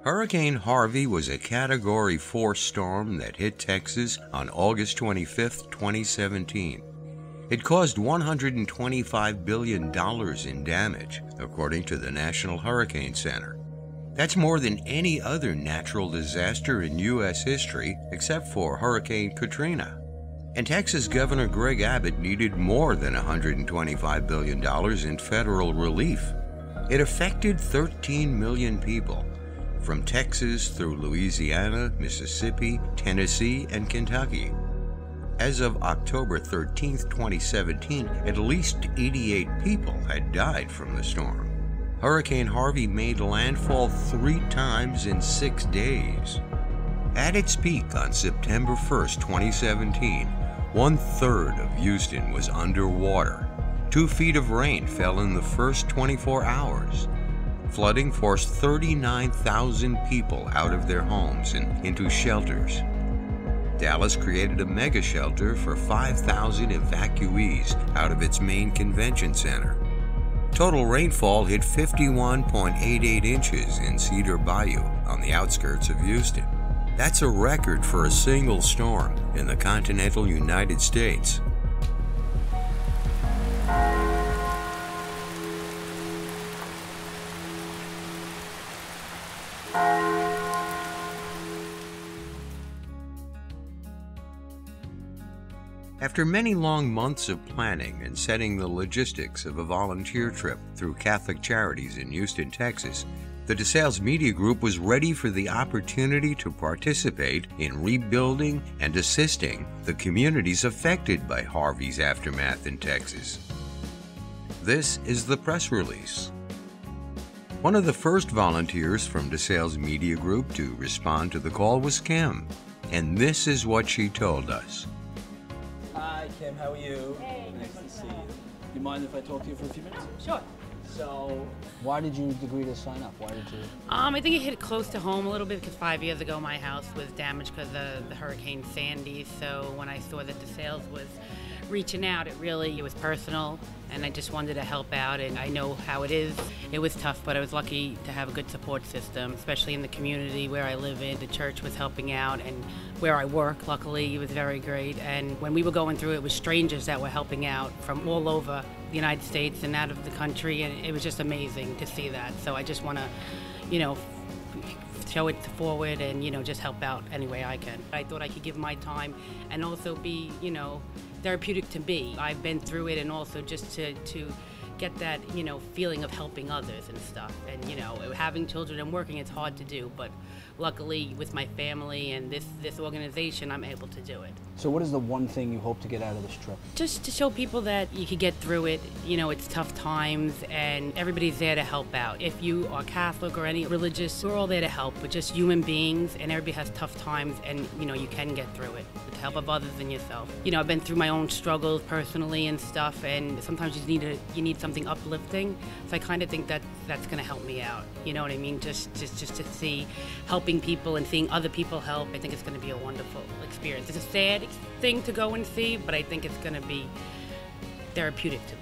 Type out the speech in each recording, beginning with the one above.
Hurricane Harvey was a Category 4 storm that hit Texas on August 25, 2017. It caused $125 billion in damage, according to the National Hurricane Center. That's more than any other natural disaster in U.S. history except for Hurricane Katrina. And Texas Governor Greg Abbott needed more than $125 billion in federal relief. It affected 13 million people, from Texas through Louisiana, Mississippi, Tennessee, and Kentucky. As of October 13, 2017, at least 88 people had died from the storm. Hurricane Harvey made landfall 3 times in 6 days. At its peak on September 1, 2017, 1/3 of Houston was underwater. 2 feet of rain fell in the first 24 hours. Flooding forced 39,000 people out of their homes and into shelters. Dallas created a mega shelter for 5,000 evacuees out of its main convention center. Total rainfall hit 51.88 inches in Cedar Bayou on the outskirts of Houston. That's a record for a single storm in the continental United States. After many long months of planning and setting the logistics of a volunteer trip through Catholic Charities in Houston, Texas, the DeSales Media Group was ready for the opportunity to participate in rebuilding and assisting the communities affected by Harvey's aftermath in Texas. This is the press release. One of the first volunteers from DeSales Media Group to respond to the call was Kim, and this is what she told us. Hi Kim, how are you? Hey. Nice to see you. Do you mind if I talk to you for a few minutes? Sure. So, why did you agree to sign up? Why did you? I think it hit close to home a little bit because 5 years ago my house was damaged because of the Hurricane Sandy. So when I saw that DeSales was reaching out, it was personal, and I just wanted to help out. And I know how it is. It was tough, but I was lucky to have a good support system, especially in the community where I live in. The church was helping out, and where I work, luckily, it was very great. And when we were going through it, was strangers that were helping out from all over the United States and out of the country, and it was just amazing to see that. So I just want to, show it forward and, just help out any way I can. I thought I could give my time and also be, therapeutic to me. I've been through it, and also just to get that, feeling of helping others and stuff. And, having children and working, it's hard to do, but luckily with my family and this organization, I'm able to do it. So what is the one thing you hope to get out of this trip? Just to show people that you can get through it. It's tough times, and everybody's there to help out. If you are Catholic or any religious, we're all there to help. We're just human beings, and everybody has tough times, and you can get through it with the help of others and yourself. I've been through my own struggles personally and stuff, and sometimes you need something uplifting. So I kind of think that's going to help me out. You know what I mean? Just to see helping people and seeing other people help. I think it's going to be a wonderful experience. It's a sad thing to go and see, but I think it's going to be therapeutic to me.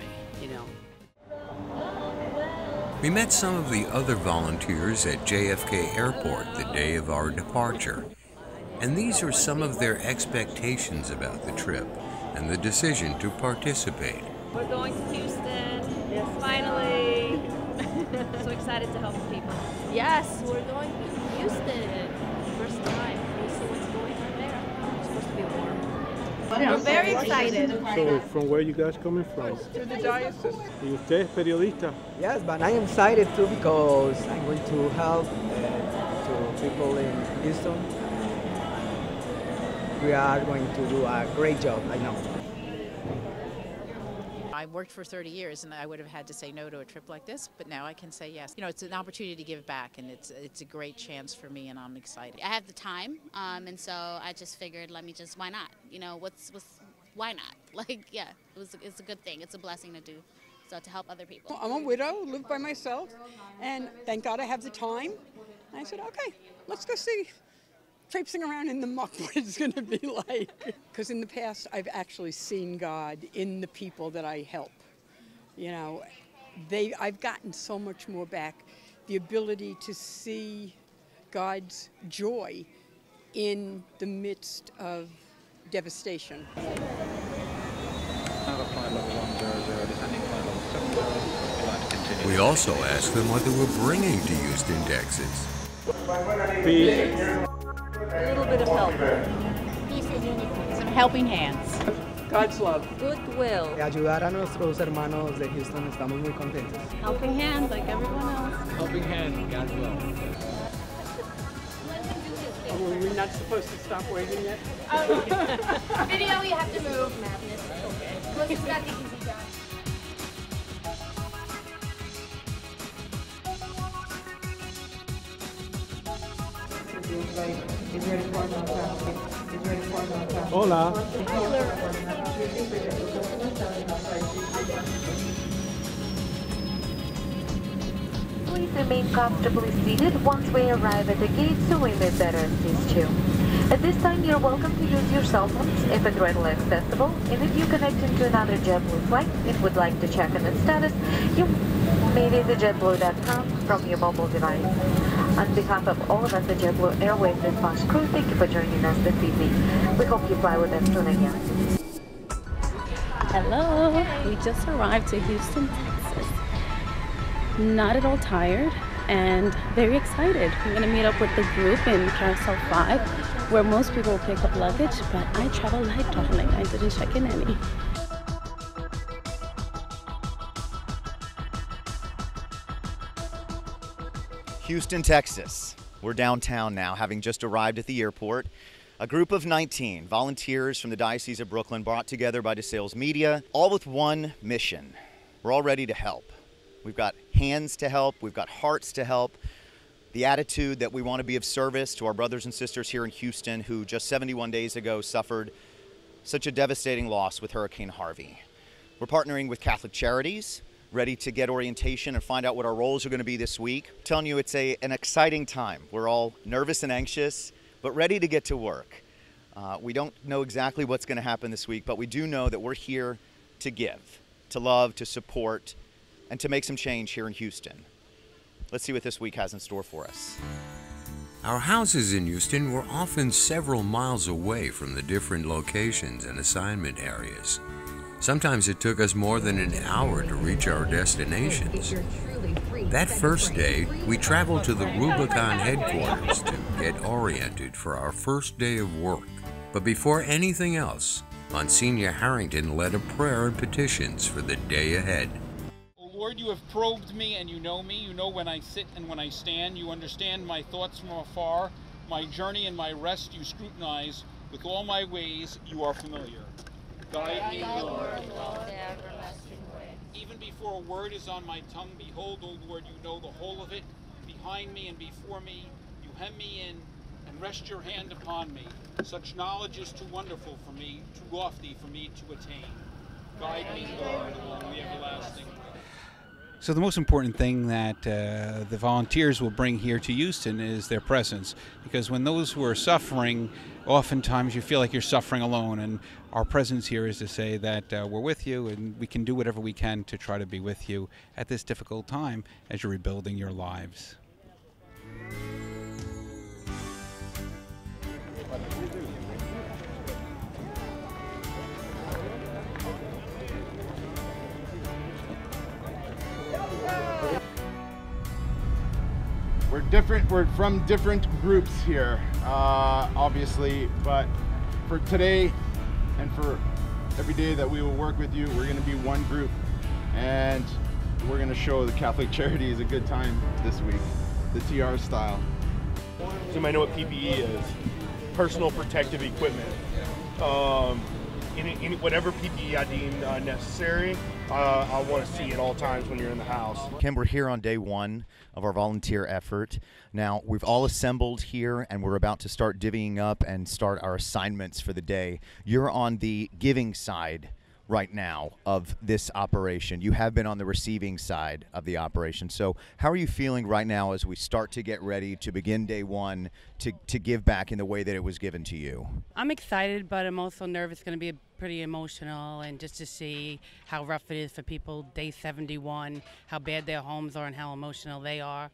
We met some of the other volunteers at JFK Airport the day of our departure, and these are some of their expectations about the trip and the decision to participate. We're going to Houston. Yes. Finally. So excited to help people. Yes, we're going to Houston. First time. We'll see what's going on there. It's supposed to be warm. We're very excited. So, from where you guys coming from? To the diocese. ¿Y usted es periodista? Yes, but I am excited too because I'm going to help to people in Houston. We are going to do a great job, I know. I worked for 30 years, and I would have had to say no to a trip like this, but now I can say yes. It's an opportunity to give back, and it's a great chance for me, and I'm excited. I have the time, and so I just figured, why not? Why not? It's a good thing. It's a blessing to do, so to help other people. I'm a widow, live by myself, and thank God I have the time. And I said, okay, let's go see. Traipsing around in the muck, what it's going to be like. Because in the past, I've actually seen God in the people that I help. I've gotten so much more back. The ability to see God's joy in the midst of devastation. We also asked them what they were bringing to Houston, Texas. Peace. A little bit of help. Peace and unity. Some helping hands. God's love. Goodwill. Ayudar a nuestros hermanos de Houston, estamos muy contentos. Helping hand like everyone else. Helping hand, God will. Oh, we're not supposed to stop waving yet? Video, you have to move. Madness. Okay. Look, it's got the easy guy. Hola. Please remain comfortably seated once we arrive at the gate so we may better assist you. At this time, you're welcome to use your cell phones if it's readily accessible, and if you connect into another JetBlue flight and would like to check on its status, you may visit jetblue.com from your mobile device. On behalf of all of us at JetBlue Airways and Fox Crew, thank you for joining us this evening. We hope you fly with us soon again. Hello, we just arrived to Houston, Texas. Not at all tired and very excited. We're going to meet up with the group in Carousel 5, where most people pick up luggage, but I travel light, darling. I didn't check in any. Houston, Texas. We're downtown now, having just arrived at the airport. A group of 19 volunteers from the Diocese of Brooklyn brought together by DeSales Media, all with one mission. We're all ready to help. We've got hands to help, we've got hearts to help, the attitude that we want to be of service to our brothers and sisters here in Houston who just 71 days ago suffered such a devastating loss with Hurricane Harvey. We're partnering with Catholic Charities, ready to get orientation and find out what our roles are going to be this week. I'm telling you, it's an exciting time. We're all nervous and anxious, but ready to get to work. We don't know exactly what's going to happen this week, but we do know that we're here to give, to love, to support, and to make some change here in Houston. Let's see what this week has in store for us. Our houses in Houston were often several miles away from the different locations and assignment areas. Sometimes it took us more than an hour to reach our destinations. That first day, we traveled to the Rubicon headquarters to get oriented for our first day of work. But before anything else, Monsignor Harrington led a prayer and petitions for the day ahead. Lord, you have probed me and you know me. You know when I sit and when I stand. You understand my thoughts from afar. My journey and my rest you scrutinize. With all my ways you are familiar. Guide me, Lord. Even before a word is on my tongue, behold, O Lord, you know the whole of it. Behind me and before me, you hem me in and rest your hand upon me. Such knowledge is too wonderful for me, too lofty for me to attain. Guide me, Lord, along the everlasting way. So the most important thing that the volunteers will bring here to Houston is their presence, because when those who are suffering, oftentimes you feel like you're suffering alone, and our presence here is to say that we're with you and we can do whatever we can to try to be with you at this difficult time as you're rebuilding your lives. We're from different groups here, obviously, but for today and for every day that we will work with you, we're going to be one group, and we're going to show the Catholic Charities a good time this week, the TR style. So you might know what PPE is, personal protective equipment. Whatever PPE I deem necessary, I want to see at all times when you're in the house. Kim, we're here on day one of our volunteer effort. Now, we've all assembled here and we're about to start divvying up and start our assignments for the day. You're on the giving side right now of this operation. You have been on the receiving side of the operation. So how are you feeling right now as we start to get ready to begin day one to give back in the way that it was given to you? I'm excited, but I'm also nervous. It's going to be pretty emotional, and just to see how rough it is for people day 71, how bad their homes are and how emotional they are.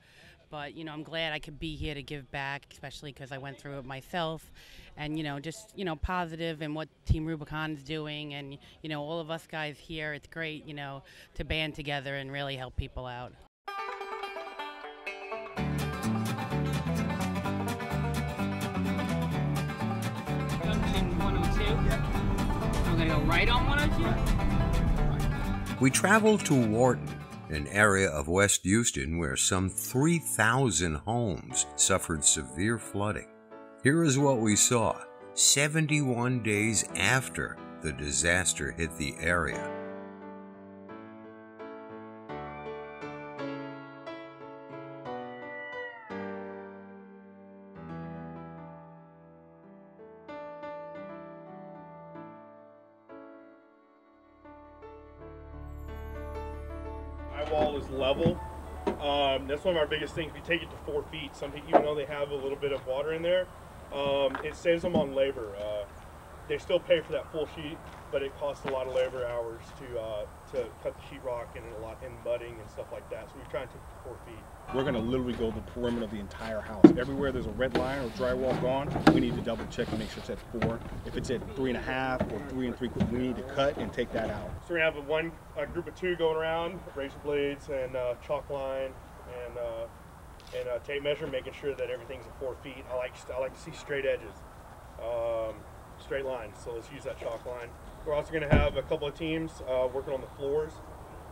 But, you know, I'm glad I could be here to give back, especially because I went through it myself. And, you know, just, you know, positive in what Team Rubicon is doing. And, you know, all of us guys here, it's great, you know, to band together and really help people out. Junction 102? Yep. I'm going to go right on 102? We traveled to Wharton, an area of West Houston where some 3,000 homes suffered severe flooding. Here is what we saw 71 days after the disaster hit the area. My wall is level. That's one of our biggest things. We take it to 4 feet. Some people, even though they have a little bit of water in there, it saves them on labor. They still pay for that full sheet, but it costs a lot of labor hours to cut the sheetrock and mudding and stuff like that. So we try and take it to 4 feet. We're going to literally go the perimeter of the entire house. Everywhere there's a red line or drywall gone, we need to double check and make sure it's at 4. If it's at 3.5 or 3 3/4, we need to cut and take that out. So we have a group of 2 going around, razor blades and chalk line and tape measure, making sure that everything's at 4 feet. I like to see straight edges, straight lines. So let's use that chalk line. We're also going to have a couple of teams working on the floors.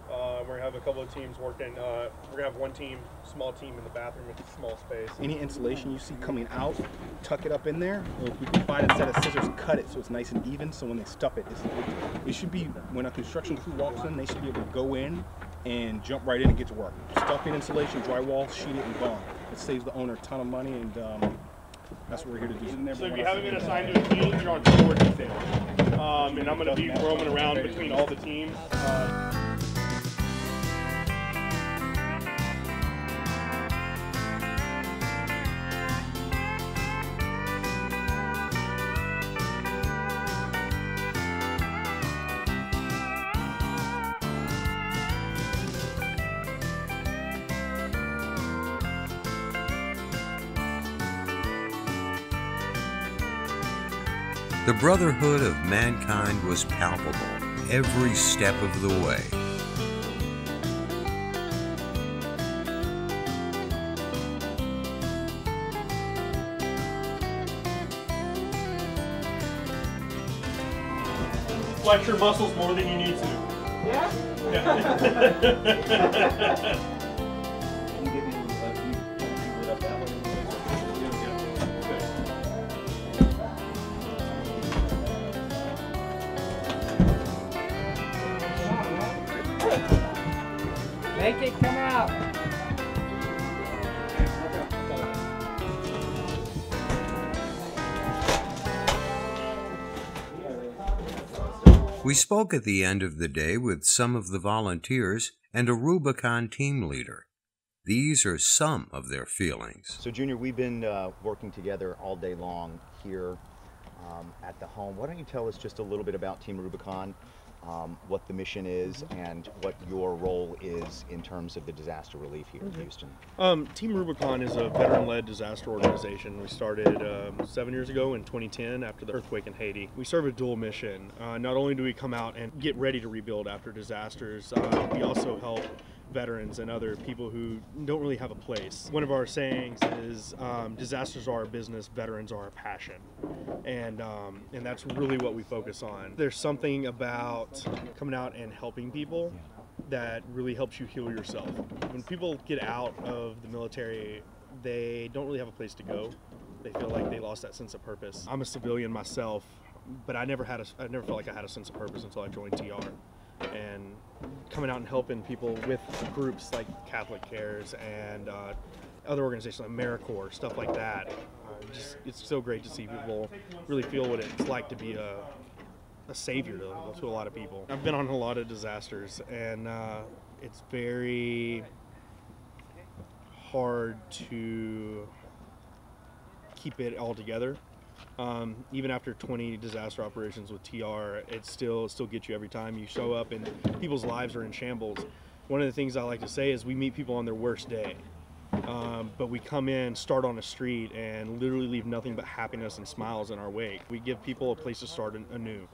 We're going to have a couple of teams working. We're going to have one team, small team in the bathroom with a small space. Any insulation you see coming out, tuck it up in there. Or if we can find a set of scissors, cut it so it's nice and even. So when they stuff it, it should be, when a construction crew walks in, they should be able to go in and jump right in and get to work. Stuffing insulation, drywall, sheet it, and gone. It saves the owner a ton of money, and that's what we're here to do. So if you haven't been assigned to a team, you're on floor detail. And I'm going to be roaming around between all the teams. The brotherhood of mankind was palpable every step of the way. Flex your muscles more than you need to. Yeah? Make it come out. We spoke at the end of the day with some of the volunteers and a Rubicon team leader. These are some of their feelings. So Junior, we've been working together all day long here at the home. Why don't you tell us just a little bit about Team Rubicon, what the mission is, and what your role is in terms of the disaster relief here in Houston? Team Rubicon is a veteran-led disaster organization. We started 7 years ago in 2010 after the earthquake in Haiti. We serve a dual mission. Not only do we come out and get ready to rebuild after disasters, we also help veterans and other people who don't really have a place. One of our sayings is, disasters are our business, veterans are our passion. And that's really what we focus on. There's something about coming out and helping people that really helps you heal yourself. When people get out of the military, they don't really have a place to go. They feel like they lost that sense of purpose. I'm a civilian myself, but I never felt like I had a sense of purpose until I joined TR. And coming out and helping people with groups like Catholic Cares and other organizations like AmeriCorps, stuff like that. It's so great to see people really feel what it's like to be a savior to a lot of people. I've been on a lot of disasters, and it's very hard to keep it all together. Even after 20 disaster operations with TR, it still gets you every time you show up and people's lives are in shambles. One of the things I like to say is we meet people on their worst day. But we come in, start on the street, and literally leave nothing but happiness and smiles in our wake. We give people a place to start anew.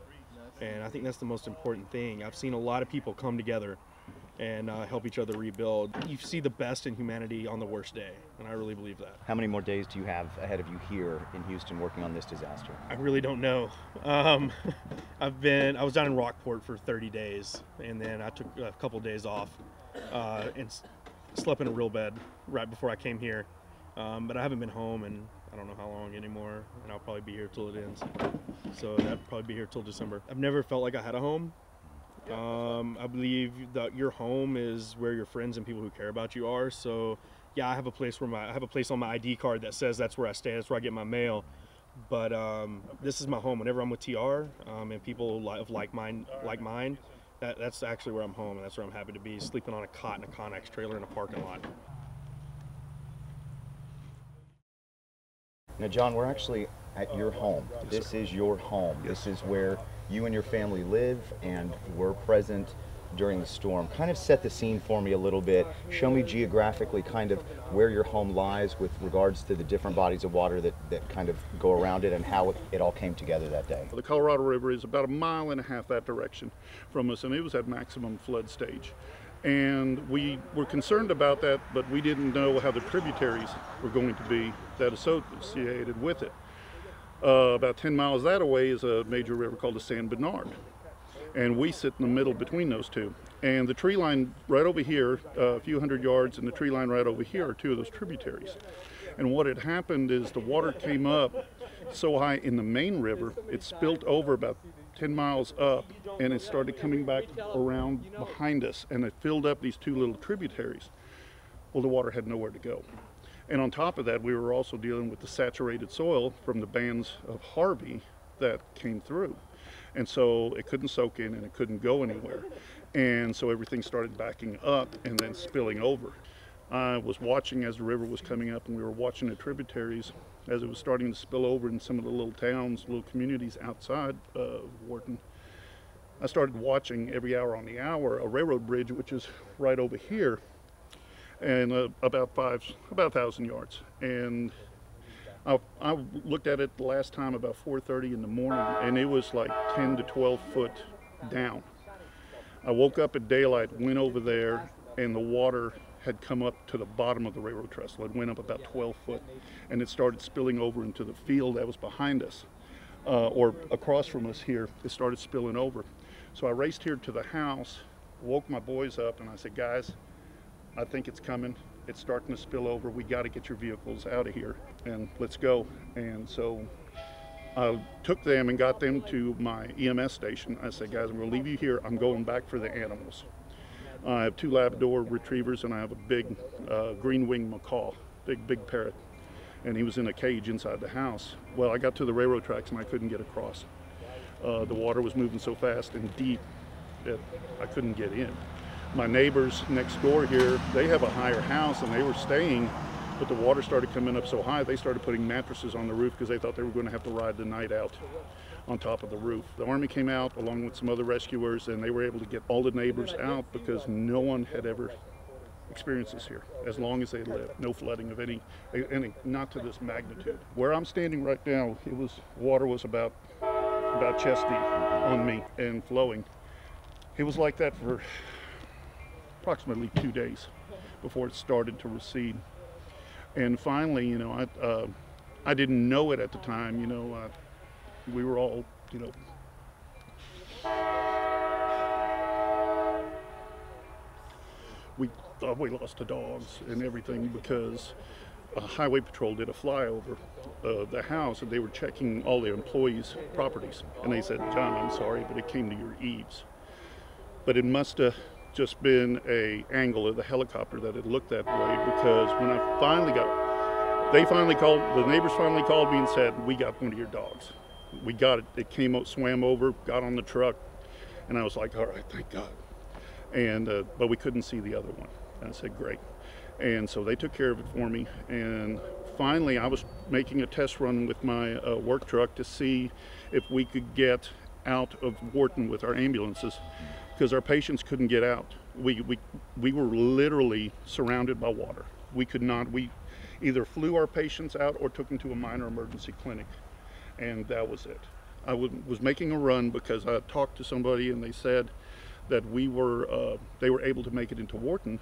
And I think that's the most important thing. I've seen a lot of people come together and help each other rebuild. You see the best in humanity on the worst day, and I really believe that. How many more days do you have ahead of you here in Houston working on this disaster? I really don't know. I was down in Rockport for 30 days, and then I took a couple days off and slept in a real bed right before I came here. But I haven't been home in I don't know how long anymore, and I'll probably be here till it ends. So I'll probably be here till December. I've never felt like I had a home. I believe that your home is where your friends and people who care about you are. So yeah, I have a place where I have a place on my ID card that says that's where I stay, that's where I get my mail. But this is my home. Whenever I'm with TR and people of like mine, that's actually where I'm home, and that's where I'm happy to be, sleeping on a cot in a Connex trailer in a parking lot. Now, John, we're actually at your home. This is your home. This is where you and your family live and were present during the storm. Kind of set the scene for me a little bit. Show me geographically kind of where your home lies with regards to the different bodies of water that kind of go around it and how it all came together that day. The Colorado River is about 1.5 miles that direction from us, and it was at maximum flood stage. And we were concerned about that, but we didn't know how the tributaries were going to be that associated with it. About 10 miles that away is a major river called the San Bernard. And we sit in the middle between those two. And the tree line right over here, a few hundred yards, and the tree line right over here are two of those tributaries. And what had happened is the water came up so high in the main river, it spilt over about 10 miles up, and it started coming back around behind us, and it filled up these two little tributaries. Well, the water had nowhere to go. And on top of that, we were also dealing with the saturated soil from the bands of Harvey that came through. And so it couldn't soak in and it couldn't go anywhere. And so everything started backing up and then spilling over. I was watching as the river was coming up, and we were watching the tributaries as it was starting to spill over in some of the little towns, little communities outside Wharton. I started watching every hour on the hour a railroad bridge, which is right over here, and about 1,000 yards. And I looked at it the last time about 4:30 in the morning, and it was like 10 to 12 foot down. I woke up at daylight, went over there, and the water had come up to the bottom of the railroad trestle. It went up about 12 foot, and it started spilling over into the field that was behind us, or across from us here. It started spilling over. So I raced here to the house, woke my boys up, and I said, guys, I think it's coming. It's starting to spill over. We got to get your vehicles out of here, and let's go. And so I took them and got them to my EMS station. I said, guys, I'm going to leave you here. I'm going back for the animals. I have 2 Labrador retrievers, and I have a big green-winged macaw, big parrot, and he was in a cage inside the house. Well, I got to the railroad tracks and I couldn't get across. The water was moving so fast and deep that I couldn't get in. My neighbors next door here, they have a higher house, and they were staying, but the water started coming up so high they started putting mattresses on the roof because they thought they were going to have to ride the night out on top of the roof. The Army came out along with some other rescuers, and they were able to get all the neighbors out because no one had ever experienced this here as long as they lived. No flooding of any, not to this magnitude. Where I'm standing right now, water was about chest deep on me and flowing. It was like that for approximately 2 days before it started to recede. And finally, you know, I didn't know it at the time, you know, we were all, you know, we thought we lost the dogs and everything because Highway Patrol did a flyover the house, and they were checking all their employees' properties. And they said, John, I'm sorry, but it came to your eaves. But it must have just been an angle of the helicopter that it looked that way, because when I finally got, the neighbors finally called me and said, we got one of your dogs. We got it. It came out, swam over, got on the truck, and I was like, all right, thank God. And but we couldn't see the other one. And I said, great. And so they took care of it for me. And finally, I was making a test run with my work truck to see if we could get out of Wharton with our ambulances, because our patients couldn't get out. We were literally surrounded by water. We could not. We either flew our patients out or took them to a minor emergency clinic, and that was it. I was making a run because I talked to somebody and they said that they were able to make it into Wharton,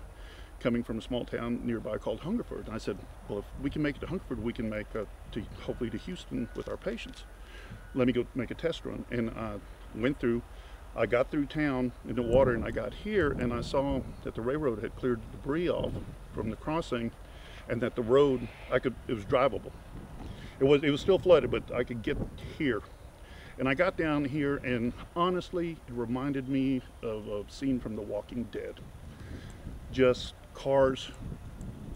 coming from a small town nearby called Hungerford. And I said, well, if we can make it to Hungerford, we can make hopefully to Houston with our patients. Let me go make a test run. And I went through. I got through town in the water, and I got here, and I saw that the railroad had cleared the debris off from the crossing, and that the road, it was drivable. It was still flooded, but I could get here. And I got down here, and honestly, it reminded me of a scene from The Walking Dead. Just cars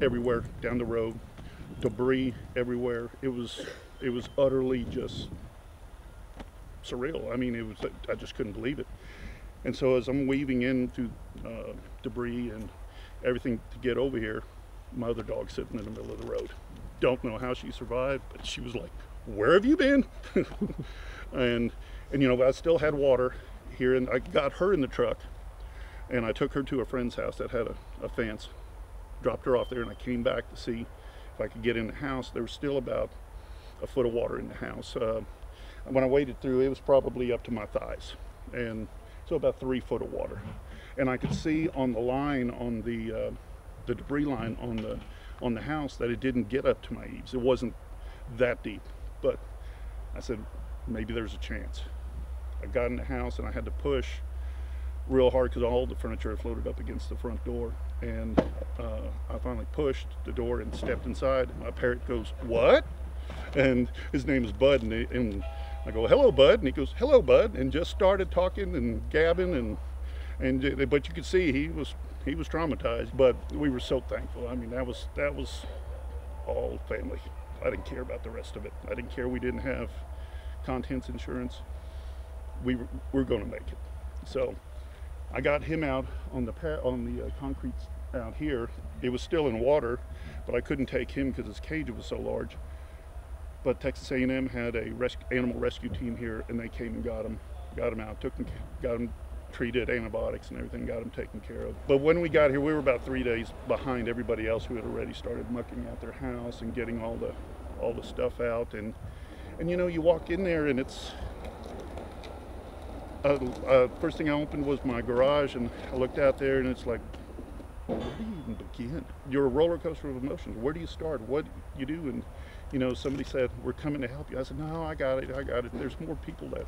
everywhere down the road, debris everywhere. It was utterly just surreal. I mean, I just couldn't believe it. And so as I'm weaving in through debris and everything to get over here, my other dog sitting in the middle of the road. Don't know how she survived, but she was like, where have you been? and you know, I still had water here, and I got her in the truck, and I took her to a friend's house that had a fence, dropped her off there, and I came back to see if I could get in the house. There was still about a foot of water in the house. When I waded through, it was probably up to my thighs, and so about 3 foot of water. And I could see on the line, on the debris line on the house, that it didn't get up to my eaves. It wasn't that deep, but I said, maybe there's a chance. I got in the house, and I had to push real hard because all the furniture had floated up against the front door. And I finally pushed the door and stepped inside. My parrot goes, what? And his name is Bud, and I go, hello, Bud, and he goes, hello, Bud, and just started talking and gabbing, but you could see he was traumatized, but we were so thankful. I mean, that was all family. I didn't care about the rest of it. I didn't care we didn't have contents insurance. We were going to make it. So I got him out on the concrete out here. It was still in water, but I couldn't take him because his cage was so large. But Texas A&M had a animal rescue team here, and they came and got him out, got him treated, antibiotics and everything, got him taken care of. But when we got here, we were about 3 days behind everybody else who had already started mucking out their house and getting all the stuff out. And you know, you walk in there, and it's first thing I opened was my garage, and I looked out there, and it's like, where do you even begin? You're a roller coaster of emotions. Where do you start? What you do? And you know, somebody said, we're coming to help you. I said, no, I got it. There's more people that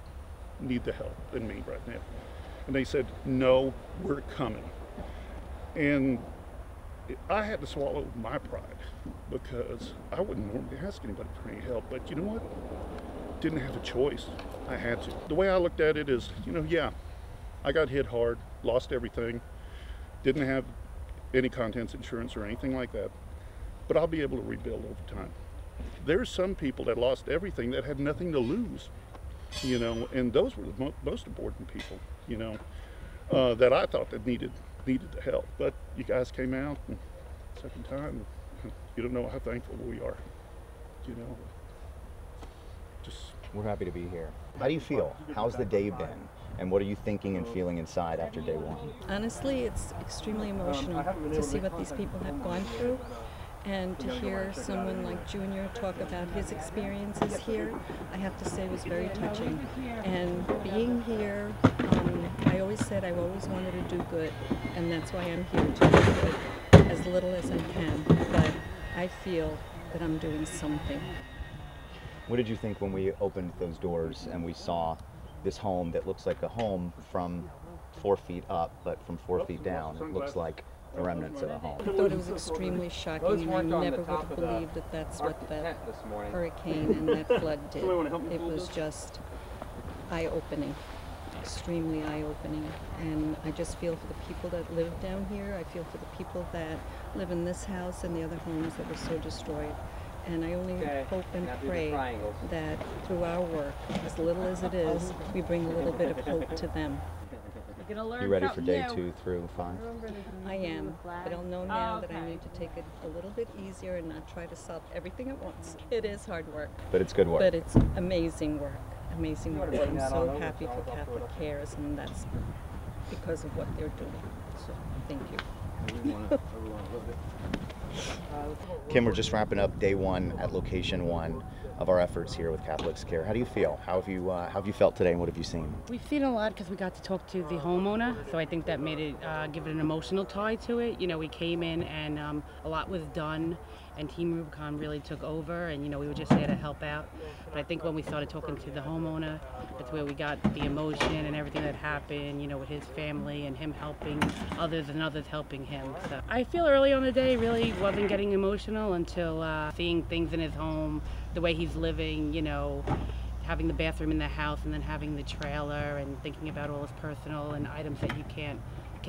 need the help than me right now. And they said, no, we're coming. And I had to swallow my pride because I wouldn't normally ask anybody for any help. But you know what? Didn't have a choice. I had to. The way I looked at it is, you know, yeah, I got hit hard, lost everything, didn't have any contents insurance or anything like that. But I'll be able to rebuild over time. There's some people that lost everything that had nothing to lose, you know, and those were the most important people, you know, that I thought that needed the help. But you guys came out, and second time, you don't know how thankful we are, you know. We're happy to be here. How do you feel? How's the day been? And what are you thinking and feeling inside after day one? Honestly, it's extremely emotional to see what these people have gone through. And to hear someone like Junior talk about his experiences here, I have to say was very touching. And being here, I always said I always wanted to do good, and that's why I'm here to do good, as little as I can. But I feel that I'm doing something. What did you think when we opened those doors and we saw this home that looks like a home from 4 feet up, but from 4 feet down, it looks like the remnants of a home? I thought it was extremely shocking. I never would have believed that that's what that hurricane and that flood did. It was just eye-opening, extremely eye-opening. And I just feel for the people that live down here. I feel for the people that live in this house and the other homes that were so destroyed. And I only hope and pray that through our work, as little as it is, we bring a little bit of hope to them. You ready for day 2 through 5? I am, but I'll know now that I need to take it a little bit easier and not try to solve everything at once. It is hard work. But it's good work. But it's amazing work. Amazing work. I'm so happy for Catholic Cares, and that's because of what they're doing. So, thank you. Kim, we're just wrapping up day one at location one of our efforts here with Catholics Care. How do you feel? How have you felt today, and what have you seen? We've seen a lot because we got to talk to the homeowner, so I think that made it give it an emotional tie to it. You know, we came in and a lot was done, and Team Rubicon really took over, and you know, we were just there to help out. But I think when we started talking to the homeowner, that's where we got the emotion and everything that happened, you know, with his family and him helping others and others helping him. So I feel early on the day really wasn't getting emotional until seeing things in his home, the way he's living, you know, having the bathroom in the house and then having the trailer and thinking about all his personal and items that you can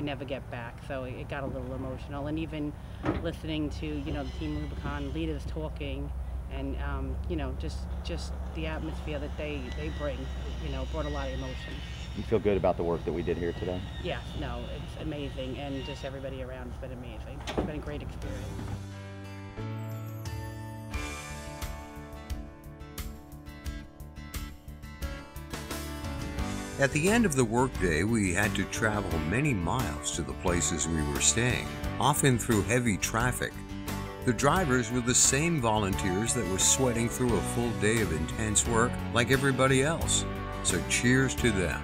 never get back. So it got a little emotional, and even listening to, you know, the Team Rubicon leaders talking and you know, just the atmosphere that they bring, you know, brought a lot of emotion. You feel good about the work that we did here today? Yes, no, it's amazing, and just everybody around has been amazing. It's been a great experience. At the end of the workday, we had to travel many miles to the places we were staying, often through heavy traffic. The drivers were the same volunteers that were sweating through a full day of intense work like everybody else, so cheers to them.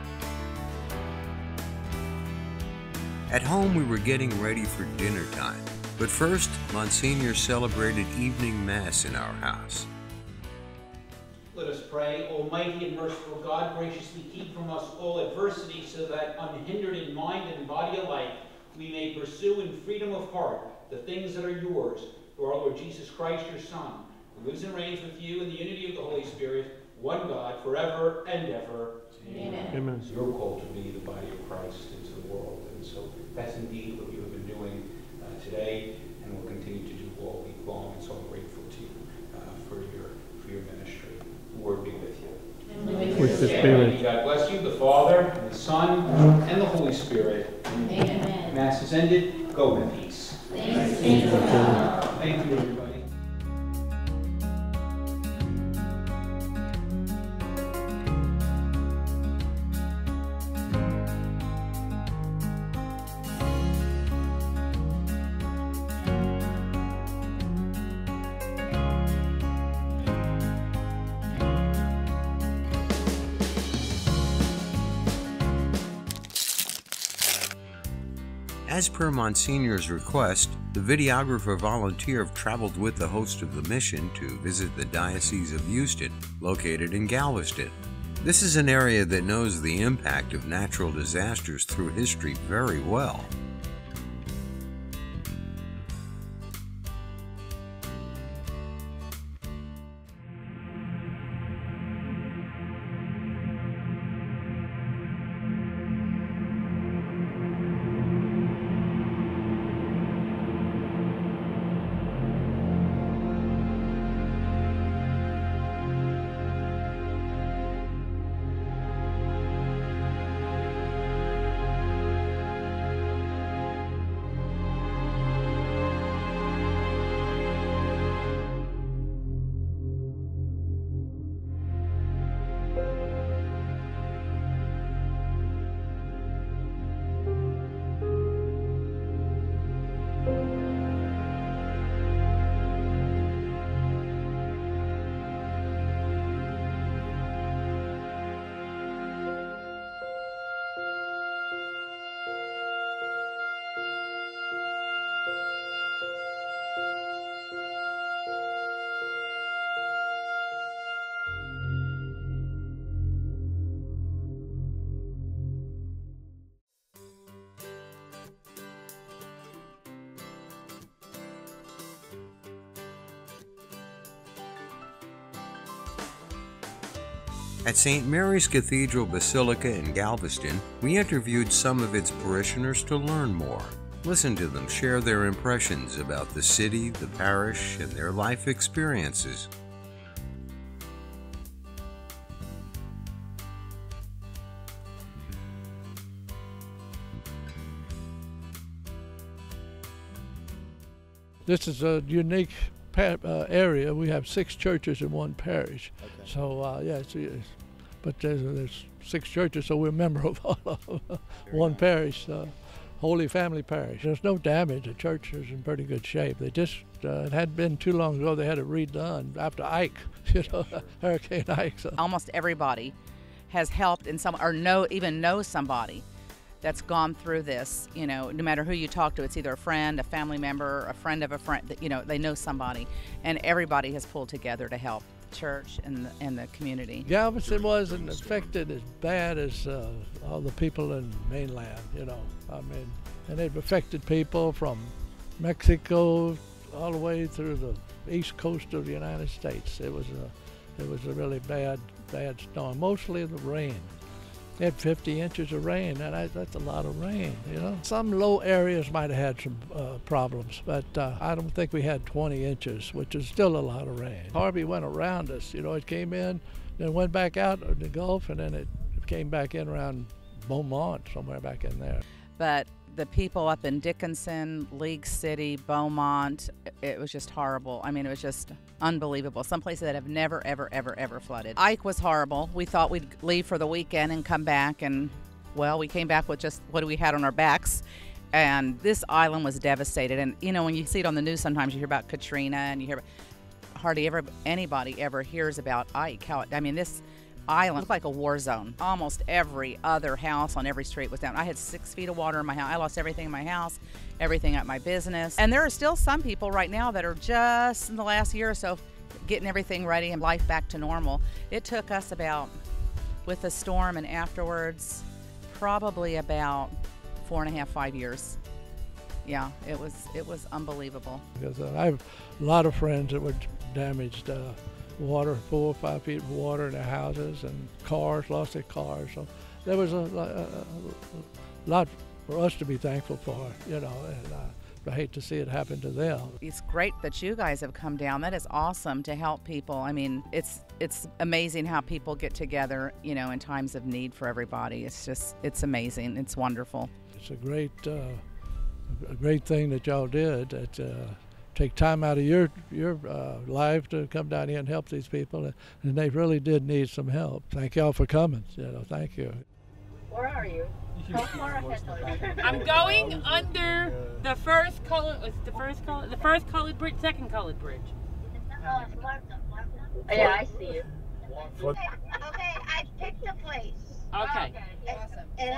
At home, we were getting ready for dinner time, but first, Monsignor celebrated evening Mass in our house. Let us pray. Almighty and merciful God, graciously keep from us all adversity, so that, unhindered in mind and body alike, we may pursue in freedom of heart the things that are yours, through our Lord Jesus Christ, your Son, who lives and reigns with you in the unity of the Holy Spirit, one God, forever and ever. Amen. Amen. So you're called to be the body of Christ into the world, and so that's indeed what you have been doing today, and will continue to do all week long. And so I'm grateful to you for your ministry. The Lord be with you. With the Spirit. God bless you, the Father, and the Son, and the Holy Spirit. Amen. Mass is ended. Go in peace. Thank you, everybody. As per Monsignor's request, the videographer volunteer traveled with the host of the mission to visit the Diocese of Houston, located in Galveston. This is an area that knows the impact of natural disasters through history very well. At St. Mary's Cathedral Basilica in Galveston, we interviewed some of its parishioners to learn more. Listen to them share their impressions about the city, the parish, and their life experiences. This is a unique area. We have 6 churches in one parish. Okay. So yeah, but there's 6 churches, so we're a member of all of them. One parish. Holy Family Parish. There's no damage. The church is in pretty good shape. They just, it hadn't been too long ago, they had it redone after Ike, Hurricane Ike. So. Almost everybody has helped in some, or even knows somebody that's gone through this. No matter who you talk to, it's either a friend, a family member, a friend of a friend, they know somebody, and everybody has pulled together to help the church and the community. Galveston wasn't affected as bad as all the people in mainland, and it affected people from Mexico all the way through the east coast of the United States. It was a really bad storm, mostly the rain. It had 50 inches of rain, and that's a lot of rain, Some low areas might have had some problems, but I don't think we had 20 inches, which is still a lot of rain. Harvey went around us, it came in, then went back out of the Gulf, and then it came back in around Beaumont, somewhere back in there. But the people up in Dickinson, League City, Beaumont, it was just horrible. I mean, it was just unbelievable. Some places that have never, ever, ever, ever flooded. Ike was horrible. We thought we'd leave for the weekend and come back, and, well, we came back with just what we had on our backs, and this island was devastated. And, when you see it on the news, sometimes you hear about Katrina, and you hear hardly anybody ever hears about Ike. This island looked like a war zone. Almost every other house on every street was down. I had 6 feet of water in my house. I lost everything in my house, everything at my business. And there are still some people right now that are just in the last year or so getting everything ready and life back to normal. It took us with the storm and afterwards, probably about 4.5, 5 years. Yeah, it was unbelievable. Because I have a lot of friends that were damaged. Water, 4 or 5 feet of water in their houses, and cars, lost their cars. So there was a lot for us to be thankful for, and I hate to see it happen to them. It's great that you guys have come down. That is awesome to help people. I mean, it's amazing how people get together, in times of need for everybody. It's amazing. It's wonderful. It's a great thing that y'all did. Take time out of your life to come down here and help these people, and they really did need some help. Thank y'all for coming. Thank you. Where are you? How far ahead? I'm going under the first colored bridge, second colored bridge. Yeah, I see you. Okay, I picked a place. Okay. It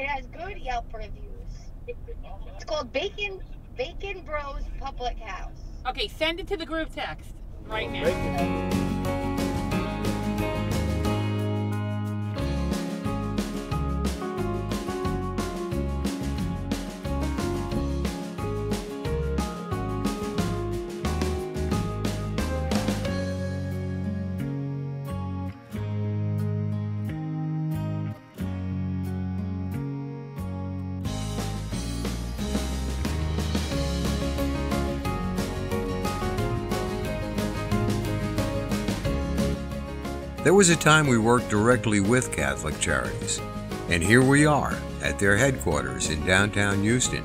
has good Yelp reviews. It's called Bacon Bros Public House. Okay, send it to the group text right now. There was a time we worked directly with Catholic Charities, and here we are at their headquarters in downtown Houston.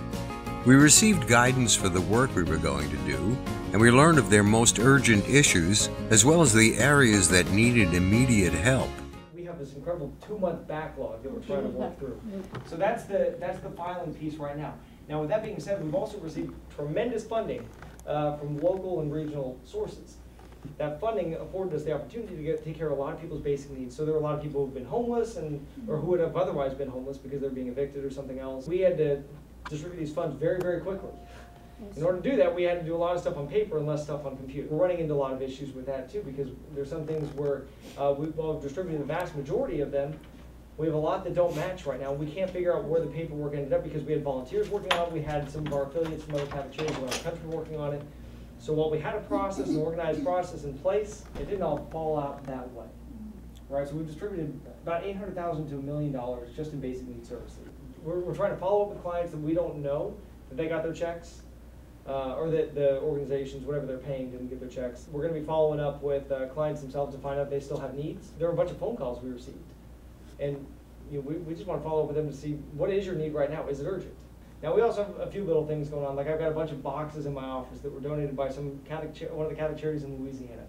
We received guidance for the work we were going to do, and we learned of their most urgent issues, as well as the areas that needed immediate help. We have this incredible 2-month backlog that we're trying to work through. So that's the filing piece right now. Now, with that being said, we've also received tremendous funding from local and regional sources. That funding afforded us the opportunity to take care of a lot of people's basic needs. So there were a lot of people who've been homeless or who would have otherwise been homeless because they're being evicted or something else. We had to distribute these funds very, very quickly. In order to do that, we had to do a lot of stuff on paper and less stuff on computer. We're running into a lot of issues with that too, because there's some things where we've distributed the vast majority of them. We have a lot that don't match right now. We can't figure out where the paperwork ended up because we had volunteers working on it. We had some of our affiliates from other Catholic charities around the country working on it. So while we had a process, an organized process in place, it didn't all fall out that way. Right? So we've distributed about $800,000 to $1 million just in basic needs services. We're trying to follow up with clients that we don't know that they got their checks, or that the organizations, whatever they're paying, didn't get their checks. We're going to be following up with clients themselves to find out if they still have needs. There are a bunch of phone calls we received. And we just want to follow up with them to see, what is your need right now? Is it urgent? Now, we also have a few little things going on. Like, I've got a bunch of boxes in my office that were donated by one of the Catholic charities in Louisiana.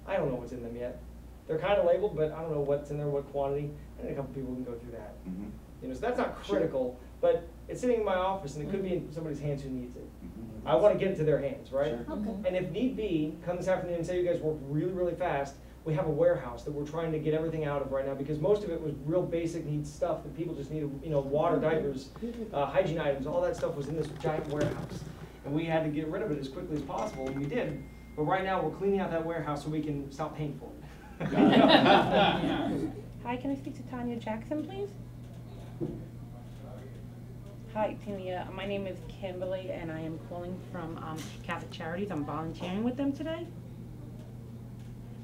I don't know what's in them yet. They're kind of labeled, but I don't know what's in there, what quantity. And a couple people can go through that. So that's not critical, but it's sitting in my office and it could be in somebody's hands who needs it. I want to get it to their hands, right? And if need be, come this afternoon and say you guys work really, really fast. We have a warehouse that we're trying to get everything out of right now because most of it was real basic needs stuff that people just needed, water, diapers, hygiene items, all that stuff was in this giant warehouse. And we had to get rid of it as quickly as possible, and we did. But right now we're cleaning out that warehouse so we can stop paying for it. Hi, can I speak to Tanya Jackson, please? Hi, Tanya. My name is Kimberly, and I am calling from Catholic Charities. I'm volunteering with them today.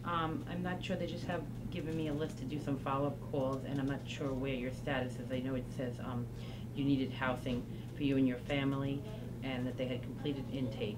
I'm not sure, they just have given me a list to do some follow-up calls, and I'm not sure where your status is. I know it says you needed housing for you and your family, and that they had completed intake.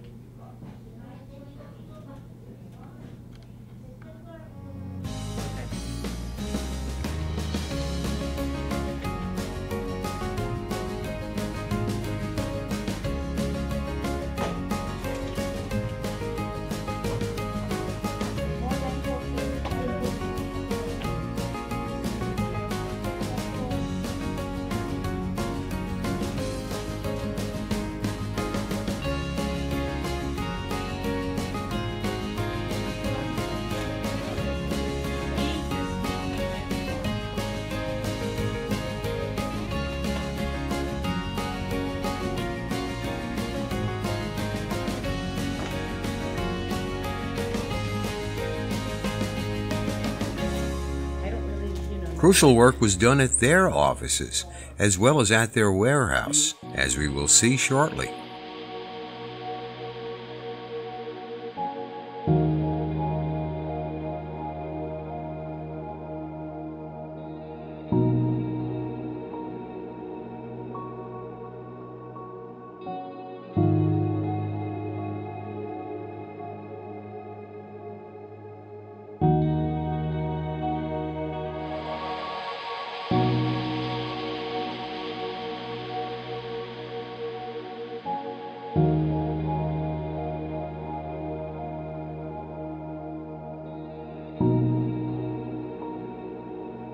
Crucial work was done at their offices, as well as at their warehouse, as we will see shortly.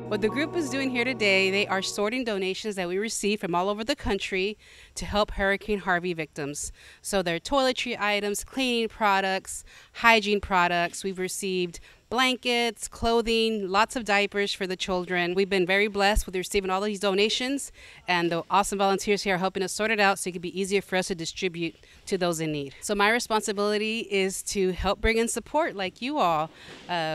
What the group is doing here today, they are sorting donations that we received from all over the country to help Hurricane Harvey victims. So they're toiletry items, cleaning products, hygiene products. We've received blankets, clothing, lots of diapers for the children. We've been very blessed with receiving all of these donations, and the awesome volunteers here are helping us sort it out so it can be easier for us to distribute to those in need. So my responsibility is to help bring in support like you all.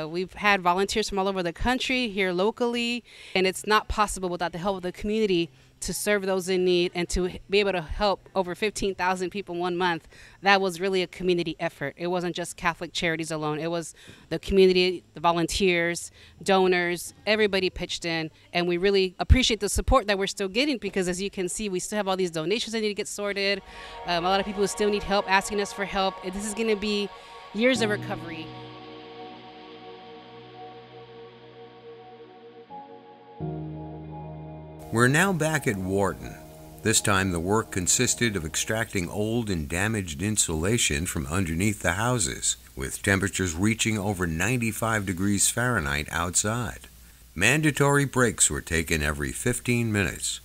We've had volunteers from all over the country, here locally, and it's not possible without the help of the community to serve those in need and to be able to help over 15,000 people in 1 month. That was really a community effort. It wasn't just Catholic Charities alone. It was the community, the volunteers, donors, everybody pitched in, and we really appreciate the support that we're still getting because, as you can see, we still have all these donations that need to get sorted. A lot of people who still need help asking us for help. This is going to be years of recovery. We're now back at Wharton. This time the work consisted of extracting old and damaged insulation from underneath the houses, with temperatures reaching over 95 degrees Fahrenheit outside. Mandatory breaks were taken every 15 minutes.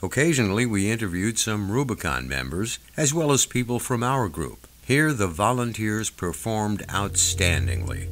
Occasionally we interviewed some Rubicon members, as well as people from our group. Here the volunteers performed outstandingly.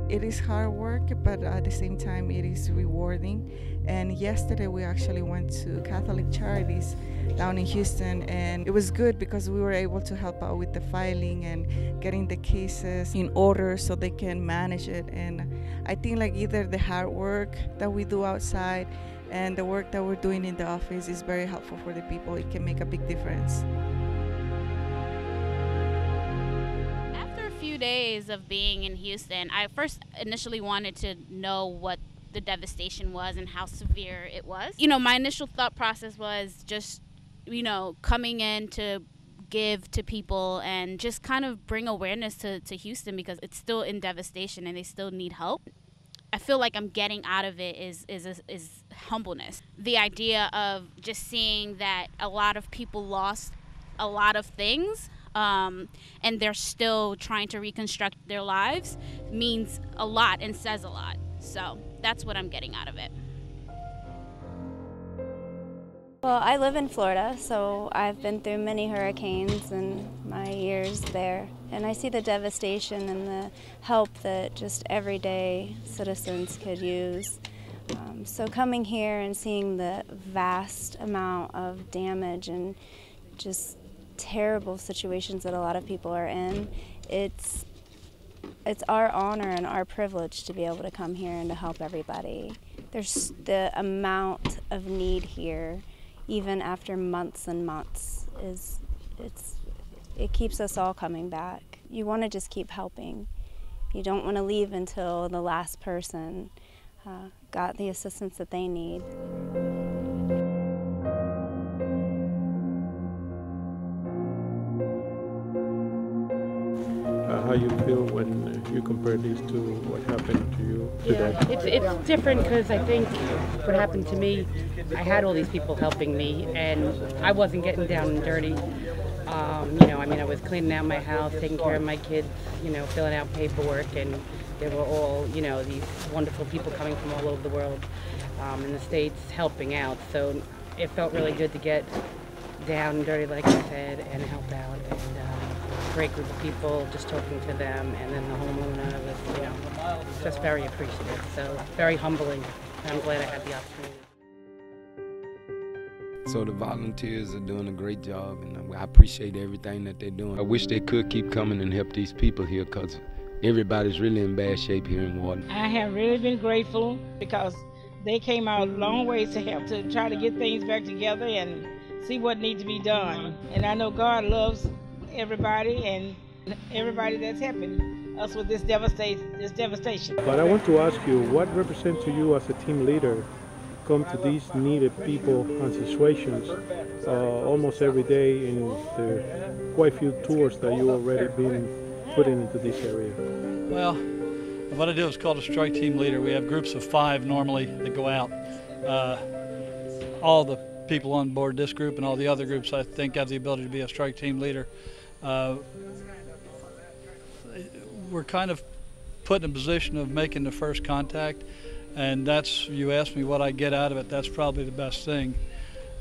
It is hard work, but at the same time it is rewarding. And yesterday we actually went to Catholic Charities down in Houston, and it was good because we were able to help out with the filing and getting the cases in order so they can manage it. And I think like either the hard work that we do outside and the work that we're doing in the office is very helpful for the people. It can make a big difference. few days of being in Houston, I first initially wanted to know what the devastation was and how severe it was. You know, my initial thought process was just, you know, coming in to give to people and just kind of bring awareness to Houston, because it's still in devastation and they still need help. I feel like I'm getting out of it is humbleness. The idea of just seeing that a lot of people lost a lot of things, and they're still trying to reconstruct their lives means a lot and says a lot. So that's what I'm getting out of it. Well, I live in Florida, so I've been through many hurricanes in my years there. And I see the devastation and the help that just everyday citizens could use. So coming here and seeing the vast amount of damage and just terrible situations that a lot of people are in, it's our honor and our privilege to be able to come here and to help everybody. There's the amount of need here, even after months and months, it keeps us all coming back. You want to just keep helping. You don't want to leave until the last person got the assistance that they need. How you feel when you compare these to what happened to you today? Yeah, it's different because I think what happened to me, I had all these people helping me and I wasn't getting down and dirty. You know, I mean, I was cleaning out my house, taking care of my kids, you know, filling out paperwork, and they were all, you know, these wonderful people coming from all over the world in the States helping out. So it felt really good to get down and dirty, like I said, and help out. And great group of people, just talking to them, and then the homeowner was, you know, just very appreciative. So very humbling. I'm glad I had the opportunity. So the volunteers are doing a great job, and I appreciate everything that they're doing. I wish they could keep coming and help these people here, because everybody's really in bad shape here in Warden. I have really been grateful because they came out a long ways to help, to try to get things back together and see what needs to be done. And I know God loves everybody and everybody that's helping us with this devastation. But I want to ask you, what represents to you as a team leader come to these needed people and situations almost every day in the quite few tours that you already been putting into this area? Well, what I do is called a strike team leader. We have groups of 5 normally that go out. All the people on board this group and all the other groups, I think, have the ability to be a strike team leader. We're kind of put in a position of making the first contact, and that's, you asked me what I get out of it, that's probably the best thing.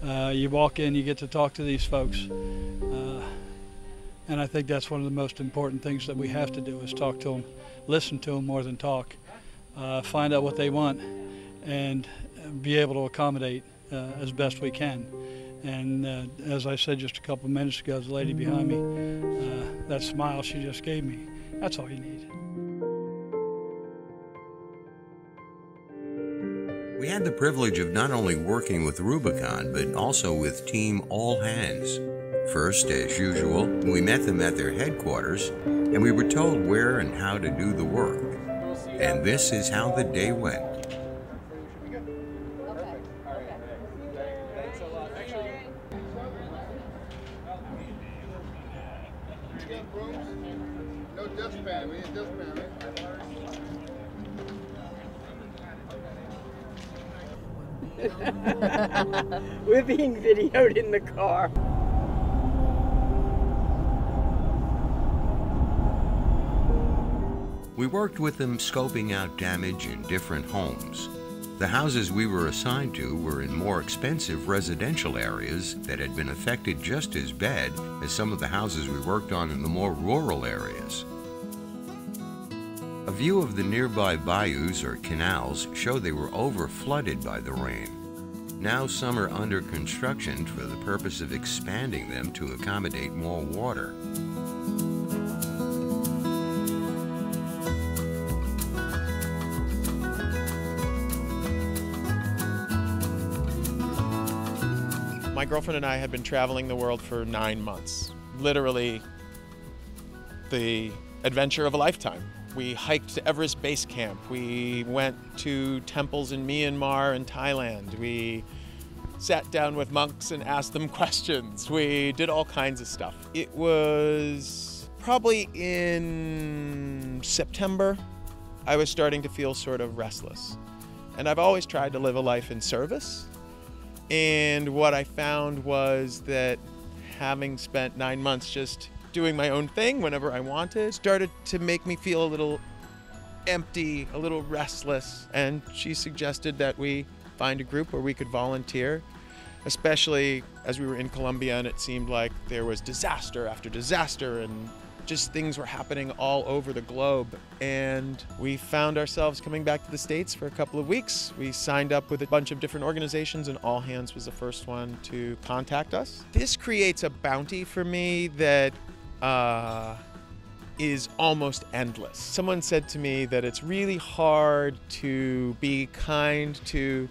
You walk in, you get to talk to these folks, and I think that's one of the most important things that we have to do, is talk to them, listen to them more than talk, find out what they want, and be able to accommodate as best we can. And as I said just a couple of minutes ago, the lady behind me, that smile she just gave me, that's all you need. We had the privilege of not only working with Rubicon, but also with Team All Hands. First, as usual, we met them at their headquarters, and we were told where and how to do the work. And this is how the day went. No dustpan, we need dustpan, right? We're being videoed in the car. We worked with them scoping out damage in different homes. The houses we were assigned to were in more expensive residential areas that had been affected just as bad as some of the houses we worked on in the more rural areas. A view of the nearby bayous or canals showed they were over-flooded by the rain. Now some are under construction for the purpose of expanding them to accommodate more water. My girlfriend and I had been traveling the world for 9 months. Literally, the adventure of a lifetime. We hiked to Everest Base Camp. We went to temples in Myanmar and Thailand. We sat down with monks and asked them questions. We did all kinds of stuff. It was probably in September, I was starting to feel sort of restless. And I've always tried to live a life in service. And what I found was that having spent 9 months just doing my own thing whenever I wanted started to make me feel a little empty, a little restless. And she suggested that we find a group where we could volunteer, especially as we were in Colombia and it seemed like there was disaster after disaster and just things were happening all over the globe. And we found ourselves coming back to the States for a couple of weeks. We signed up with a bunch of different organizations and All Hands was the first one to contact us. This creates a bounty for me that is almost endless. Someone said to me that it's really hard to be kind to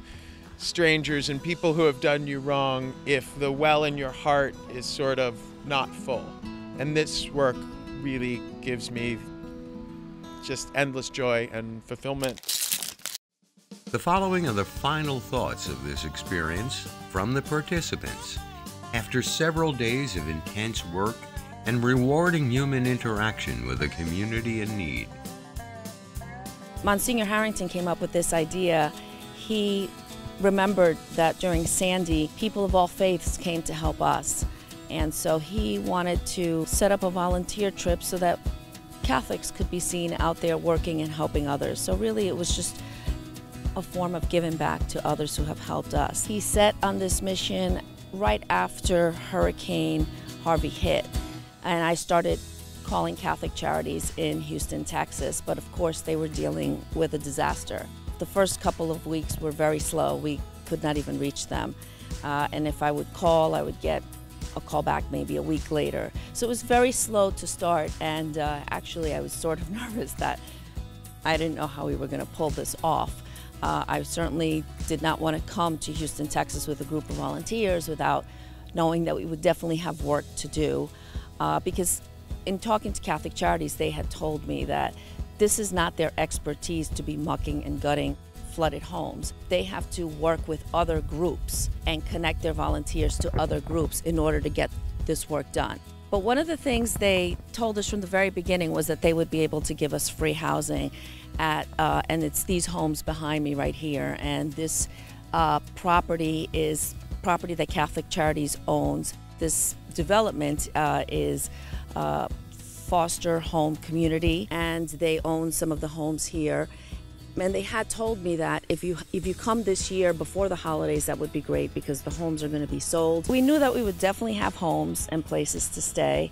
strangers and people who have done you wrong if the well in your heart is sort of not full. And this work really gives me just endless joy and fulfillment. The following are the final thoughts of this experience from the participants. After several days of intense work and rewarding human interaction with a community in need. Monsignor Harrington came up with this idea. He remembered that during Sandy, people of all faiths came to help us. And so he wanted to set up a volunteer trip so that Catholics could be seen out there working and helping others. So really it was just a form of giving back to others who have helped us. He set on this mission right after Hurricane Harvey hit. And I started calling Catholic Charities in Houston, Texas, but of course they were dealing with a disaster. The first couple of weeks were very slow. We could not even reach them. And if I would call, I would get a call back maybe a week later. So it was very slow to start, and actually I was sort of nervous that I didn't know how we were going to pull this off. I certainly did not want to come to Houston, Texas with a group of volunteers without knowing that we would definitely have work to do. Because in talking to Catholic Charities, they had told me that this is not their expertise to be mucking and gutting flooded homes. They have to work with other groups and connect their volunteers to other groups in order to get this work done. But one of the things they told us from the very beginning was that they would be able to give us free housing at, and it's these homes behind me right here. And this property is property that Catholic Charities owns. This development is foster home community, and they own some of the homes here. And they had told me that if you come this year before the holidays, that would be great because the homes are going to be sold. We knew that we would definitely have homes and places to stay,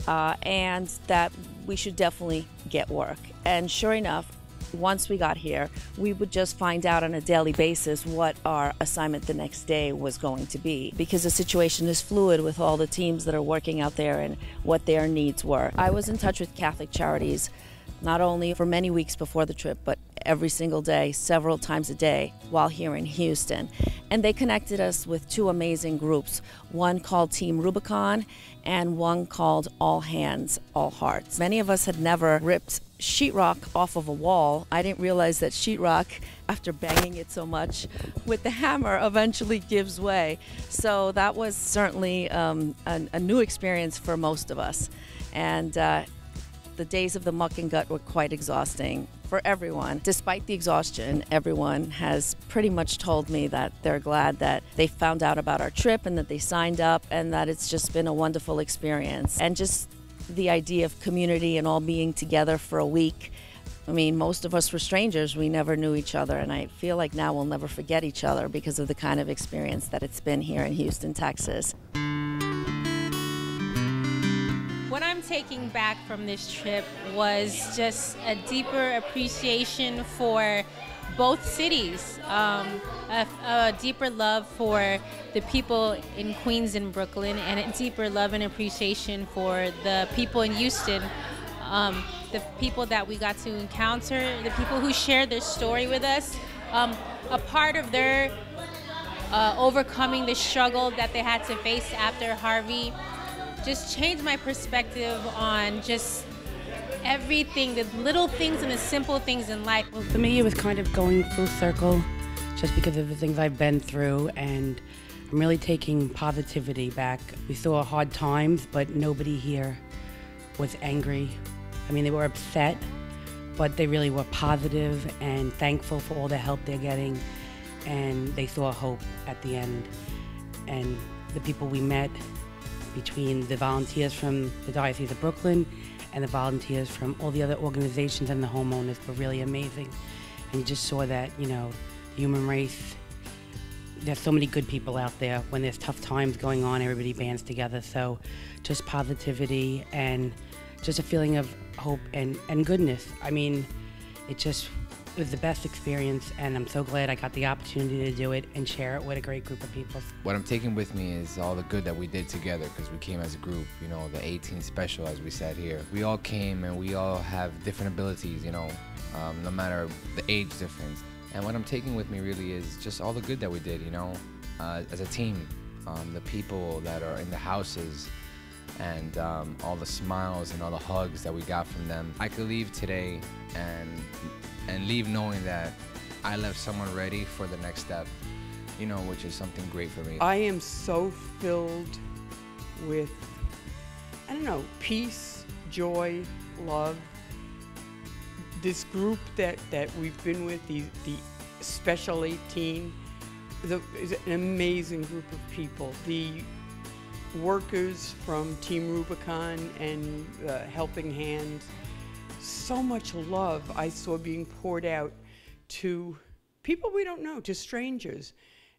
and that we should definitely get work. And sure enough, once we got here, we would just find out on a daily basis what our assignment the next day was going to be, because the situation is fluid with all the teams that are working out there and what their needs were. I was in touch with Catholic Charities not only for many weeks before the trip, but every single day, several times a day while here in Houston. And they connected us with two amazing groups, one called Team Rubicon and one called All Hands, All Hearts. Many of us had never ripped sheetrock off of a wall. I didn't realize that sheetrock, after banging it so much with the hammer, eventually gives way. So that was certainly a new experience for most of us. And the days of the muck and gut were quite exhausting for everyone. Despite the exhaustion, everyone has pretty much told me that they're glad that they found out about our trip and that they signed up, and that it's just been a wonderful experience. And just the idea of community and all being together for a week. I mean, most of us were strangers. We never knew each other, and I feel like now we'll never forget each other because of the kind of experience that it's been here in Houston, Texas. What I'm taking back from this trip was just a deeper appreciation for both cities, a deeper love for the people in Queens and Brooklyn, and a deeper love and appreciation for the people in Houston, the people that we got to encounter, the people who shared their story with us, a part of their overcoming the struggle that they had to face after Harvey. Just changed my perspective on just everything, the little things and the simple things in life. Well, for me, it was kind of going full circle just because of the things I've been through, and I'm really taking positivity back. We saw hard times, but nobody here was angry. I mean, they were upset, but they really were positive and thankful for all the help they're getting, and they saw hope at the end. And the people we met, between the volunteers from the Diocese of Brooklyn and the volunteers from all the other organizations and the homeowners, were really amazing. And you just saw that, you know, the human race, there's so many good people out there. When there's tough times going on, everybody bands together. So just positivity and just a feeling of hope and goodness. I mean, it was the best experience, and I'm so glad I got the opportunity to do it and share it with a great group of people. What I'm taking with me is all the good that we did together, because we came as a group, you know, the 18 special, as we said here. We all came and we all have different abilities, you know, no matter the age difference. And what I'm taking with me really is just all the good that we did, you know, as a team, the people that are in the houses, and all the smiles and all the hugs that we got from them. I could leave today and leave knowing that I left someone ready for the next step, you know, which is something great for me. I am so filled with, I don't know, peace, joy, love. This group that we've been with, the Special 18, is an amazing group of people. The workers from Team Rubicon and Helping Hands, so much love I saw being poured out to people we don't know, to strangers.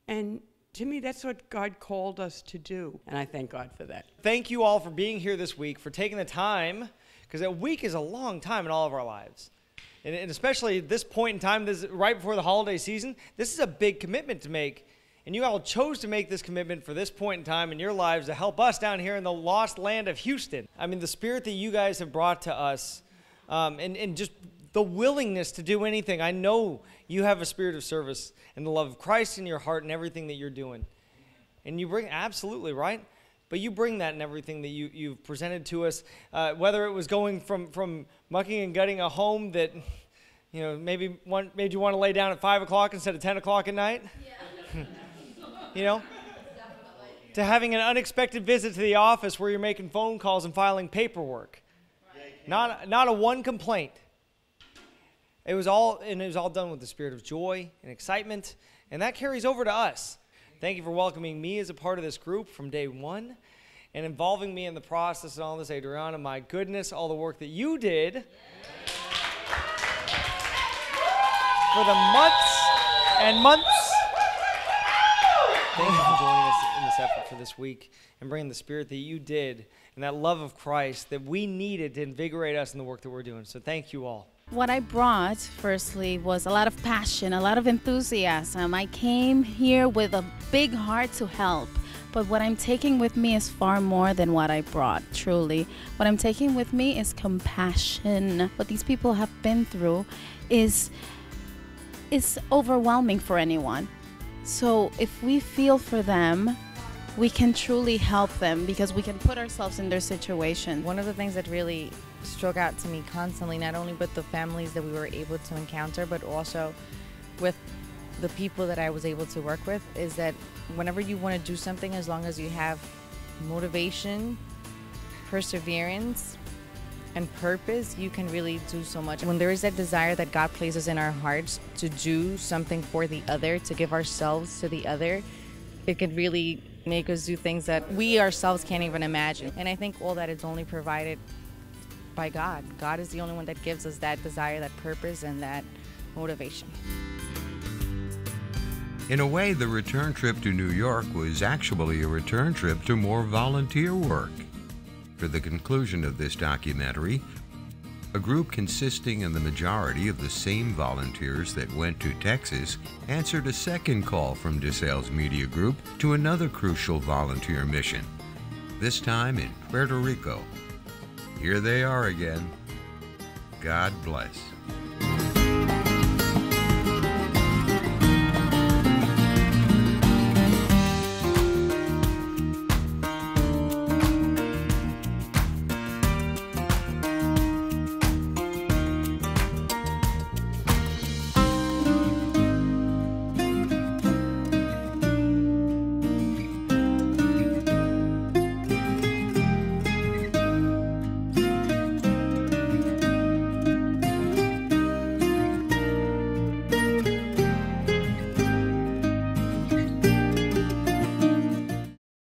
And to me, that's what God called us to do, and I thank God for that. Thank you all for being here this week, for taking the time, because a week is a long time in all of our lives. And especially at this point in time, this right before the holiday season, this is a big commitment to make. And you all chose to make this commitment for this point in time in your lives to help us down here in the lost land of Houston. I mean, the spirit that you guys have brought to us, and just the willingness to do anything. I know you have a spirit of service and the love of Christ in your heart and everything that you're doing. And you bring, absolutely, right? But you bring that in everything that you've presented to us, whether it was going from mucking and gutting a home that, you know, maybe made you want to lay down at 5 o'clock instead of 10 o'clock at night. Yeah. You know, to having an unexpected visit to the office where you're making phone calls and filing paperwork. Right. Not a one complaint. It was all done with the spirit of joy and excitement, and that carries over to us. Thank you for welcoming me as a part of this group from day one and involving me in the process and all this, Adriana. My goodness, all the work that you did for the months and months. Thank you for joining us in this effort for this week and bringing the spirit that you did and that love of Christ that we needed to invigorate us in the work that we're doing. So thank you all. What I brought, firstly, was a lot of passion, a lot of enthusiasm. I came here with a big heart to help. But what I'm taking with me is far more than what I brought, truly. What I'm taking with me is compassion. What these people have been through is overwhelming for anyone. So if we feel for them, we can truly help them because we can put ourselves in their situation. One of the things that really struck out to me constantly, not only with the families that we were able to encounter, but also with the people that I was able to work with, is that whenever you want to do something, as long as you have motivation, perseverance, and purpose, you can really do so much. When there is that desire that God places in our hearts to do something for the other, to give ourselves to the other, it can really make us do things that we ourselves can't even imagine. And I think all that is only provided by God. God is the only one that gives us that desire, that purpose, and that motivation. In a way, the return trip to New York was actually a return trip to more volunteer work. For the conclusion of this documentary, a group consisting in the majority of the same volunteers that went to Texas answered a second call from DeSales Media Group to another crucial volunteer mission, this time in Puerto Rico. Here they are again. God bless.